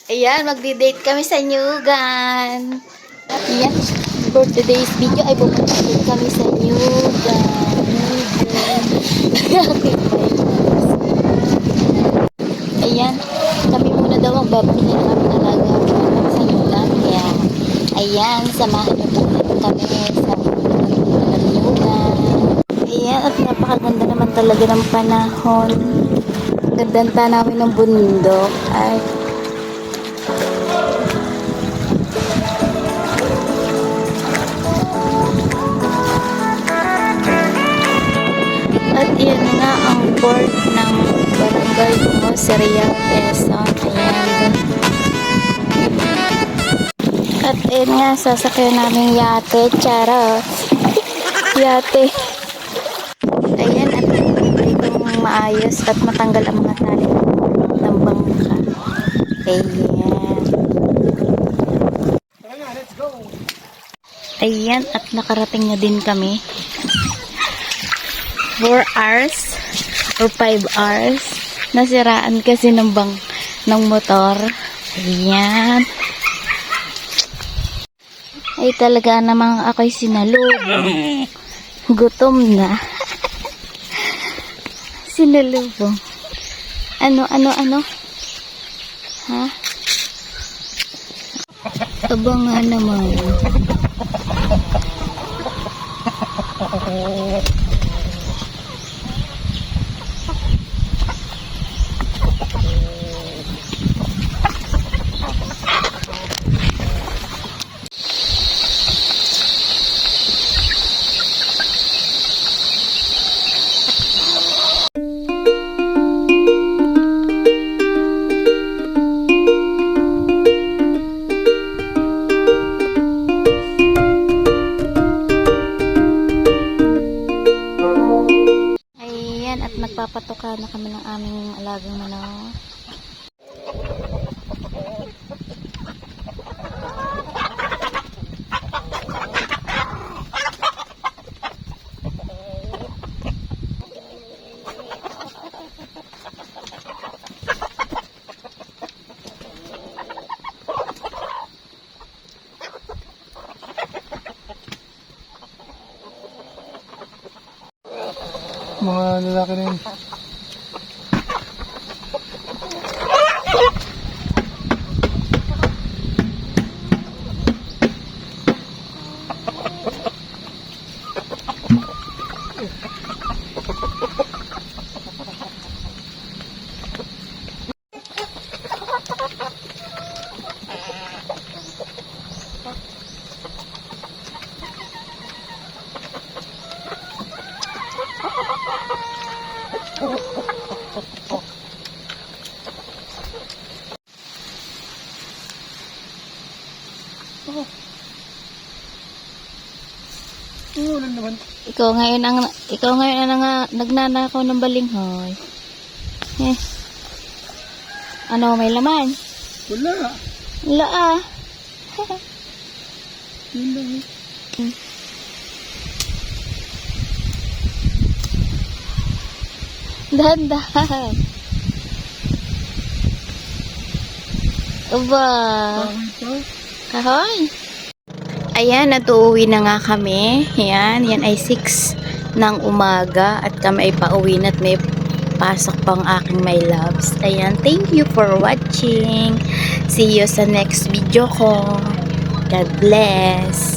Ayan, magdi-date kami sa Nyugan. Ayan, for today's video ay pupunta din kami sa Nyugan. Ayan, kami muna daw ang babili na kami talaga sa Nyugan. Kaya, ayan, samahan niyo po kami sa Nyugan. Ayan, at napakaganda naman talaga ng panahon. Gandang tanawin ng bundok. Ay, at yan nga ang board ng barangay mo sa Real Quezon. Ayan. At yan nga, sasakyan namin yate. Charot. Yate. Ayan, at ibigay kong maayos at matanggal ang mga tali ng bangka. Ayan. Ayan, at nakarating na din kami. 4 hours or 5 hours. Nasiraan kasi ng motor. Ayan. Ay talaga namang ako'y sinalubong. Gutom na. Sinalubong. Ano? Ha? Aba nga naman. At nagpapatoka na kami ng aming alagang manok. Mga lalaki na yun. Ulan naman. Ikaw ngayon ang nagnanakaw ng balinghoy. Ano, may laman? Wala. Wala ah. Yun lang eh. Dahan-dahan. Aba. Kahoy. Ayan, natuuwi na nga kami. Yan ay 6 ng umaga at kami ay pauwi na at may pasok pang aking my loves. Ayan, thank you for watching. See you sa next video ko. God bless.